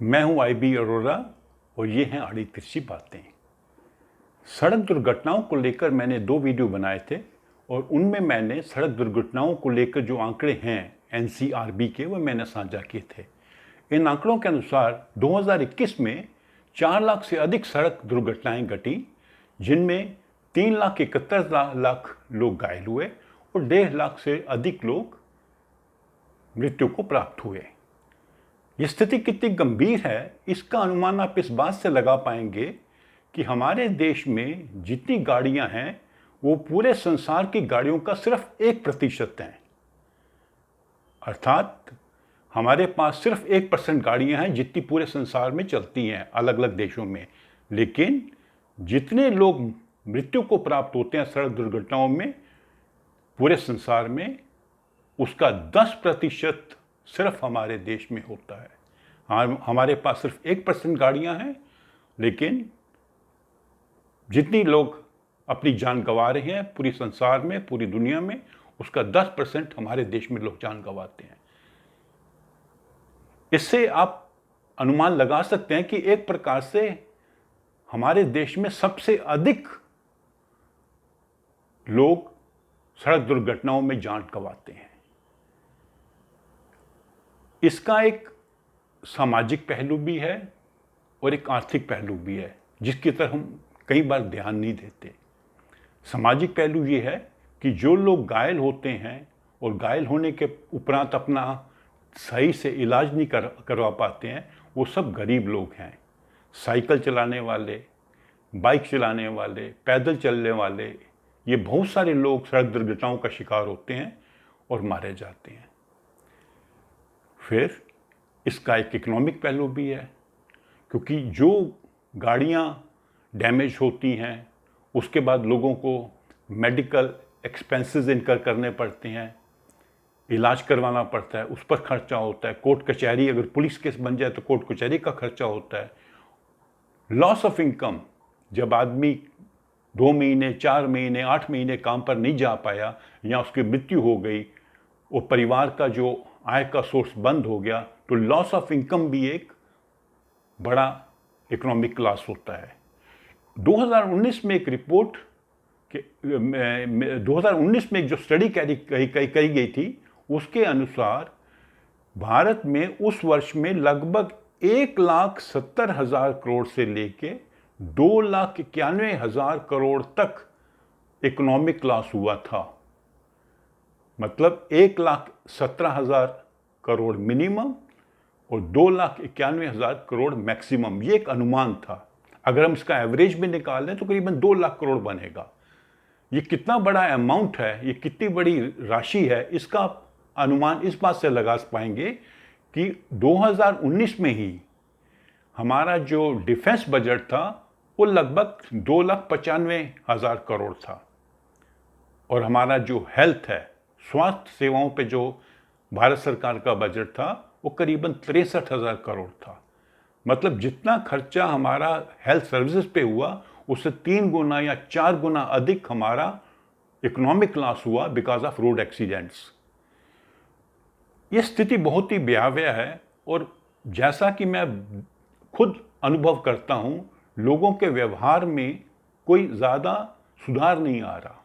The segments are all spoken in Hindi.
मैं हूं IB अरोरा और ये हैं आड़ी तिरछी बातें। सड़क दुर्घटनाओं को लेकर मैंने 2 वीडियो बनाए थे और उनमें मैंने सड़क दुर्घटनाओं को लेकर जो आंकड़े हैं NCRB के, वो मैंने साझा किए थे। इन आंकड़ों के अनुसार 2021 में 4 लाख से अधिक सड़क दुर्घटनाएं घटी, जिनमें 3,71,00,000 लोग घायल हुए और 1.5 लाख से अधिक लोग मृत्यु को प्राप्त हुए। ये स्थिति कितनी गंभीर है, इसका अनुमान आप इस बात से लगा पाएंगे कि हमारे देश में जितनी गाड़ियां हैं वो पूरे संसार की गाड़ियों का सिर्फ 1% है। अर्थात हमारे पास सिर्फ 1% गाड़ियां हैं जितनी पूरे संसार में चलती हैं अलग अलग देशों में। लेकिन जितने लोग मृत्यु को प्राप्त होते हैं सड़क दुर्घटनाओं में पूरे संसार में, उसका 10% सिर्फ हमारे देश में होता है। हमारे पास सिर्फ 1% गाड़ियां हैं, लेकिन जितनी लोग अपनी जान गंवा रहे हैं पूरी संसार में, पूरी दुनिया में, उसका 10% हमारे देश में लोग जान गंवाते हैं। इससे आप अनुमान लगा सकते हैं कि एक प्रकार से हमारे देश में सबसे अधिक लोग सड़क दुर्घटनाओं में जान गंवाते हैं। इसका एक सामाजिक पहलू भी है और एक आर्थिक पहलू भी है, जिसकी तरफ हम कई बार ध्यान नहीं देते। सामाजिक पहलू ये है कि जो लोग घायल होते हैं और घायल होने के उपरांत अपना सही से इलाज नहीं करवा पाते हैं, वो सब गरीब लोग हैं। साइकिल चलाने वाले, बाइक चलाने वाले, पैदल चलने वाले, ये बहुत सारे लोग सड़क दुर्घटनाओं का शिकार होते हैं और मारे जाते हैं। फिर इसका एक इकोनॉमिक पहलू भी है, क्योंकि जो गाड़ियां डैमेज होती हैं उसके बाद लोगों को मेडिकल एक्सपेंसेस इनकर करने पड़ते हैं, इलाज करवाना पड़ता है, उस पर खर्चा होता है, कोर्ट कचहरी, अगर पुलिस केस बन जाए तो कोर्ट कचहरी का खर्चा होता है। लॉस ऑफ इनकम, जब आदमी 2 महीने, 4 महीने, 8 महीने काम पर नहीं जा पाया या उसकी मृत्यु हो गई और परिवार का जो आय का सोर्स बंद हो गया, तो लॉस ऑफ इनकम भी एक बड़ा इकोनॉमिक लॉस होता है। 2019 में एक रिपोर्ट के 2019 में एक जो स्टडी करी गई थी, उसके अनुसार भारत में उस वर्ष में लगभग 1,70,000 करोड़ से लेके 2,91,000 करोड़ तक इकोनॉमिक लॉस हुआ था। मतलब 1,17,000 करोड़ मिनिमम और 2,91,000 करोड़ मैक्सिमम, ये एक अनुमान था। अगर हम इसका एवरेज भी निकालें तो करीबन 2 लाख करोड़ बनेगा। ये कितना बड़ा अमाउंट है, ये कितनी बड़ी राशि है, इसका अनुमान इस बात से लगा पाएंगे कि 2019 में ही हमारा जो डिफेंस बजट था वो लगभग 2,95,000 करोड़ था और हमारा जो हेल्थ है, स्वास्थ्य सेवाओं पे जो भारत सरकार का बजट था वो करीबन 63,000 करोड़ था। मतलब जितना खर्चा हमारा हेल्थ सर्विसेज पे हुआ उससे 3 गुना या 4 गुना अधिक हमारा इकोनॉमिक लॉस हुआ बिकॉज ऑफ रोड एक्सीडेंट्स। ये स्थिति बहुत ही भयावह है और जैसा कि मैं खुद अनुभव करता हूं, लोगों के व्यवहार में कोई ज़्यादा सुधार नहीं आ रहा।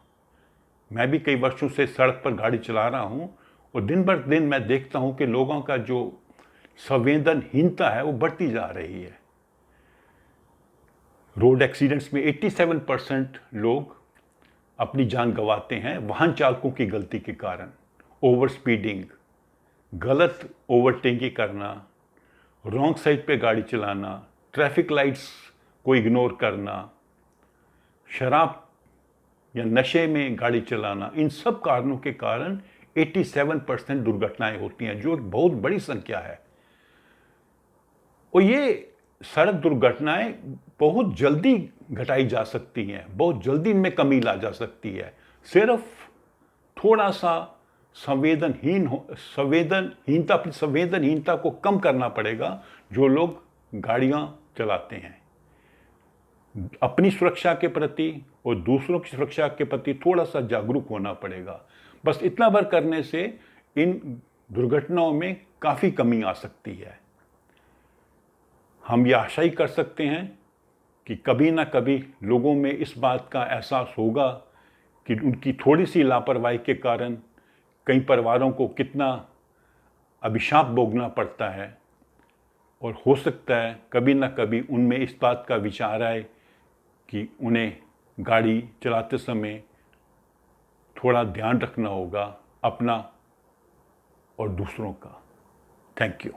मैं भी कई वर्षों से सड़क पर गाड़ी चला रहा हूं और दिन बर दिन मैं देखता हूं कि लोगों का जो संवेदनहीनता है वो बढ़ती जा रही है। रोड एक्सीडेंट्स में 87% लोग अपनी जान गंवाते हैं वाहन चालकों की गलती के कारण। ओवर स्पीडिंग, गलत ओवरटेकिंग करना, रॉन्ग साइड पे गाड़ी चलाना, ट्रैफिक लाइट्स को इग्नोर करना, शराब या नशे में गाड़ी चलाना, इन सब कारणों के कारण 87% दुर्घटनाएं होती हैं, जो एक बहुत बड़ी संख्या है। और ये सड़क दुर्घटनाएं बहुत जल्दी घटाई जा सकती हैं, बहुत जल्दी इनमें कमी ला जा सकती है। सिर्फ थोड़ा सा अपनी संवेदनहीनता को कम करना पड़ेगा जो लोग गाड़ियां चलाते हैं। अपनी सुरक्षा के प्रति और दूसरों की सुरक्षा के प्रति थोड़ा सा जागरूक होना पड़ेगा। बस इतना भर करने से इन दुर्घटनाओं में काफ़ी कमी आ सकती है। हम ये आशा ही कर सकते हैं कि कभी ना कभी लोगों में इस बात का एहसास होगा कि उनकी थोड़ी सी लापरवाही के कारण कई परिवारों को कितना अभिशाप भोगना पड़ता है, और हो सकता है कभी ना कभी उनमें इस बात का विचार आए कि उन्हें गाड़ी चलाते समय थोड़ा ध्यान रखना होगा अपना और दूसरों का। Thank you.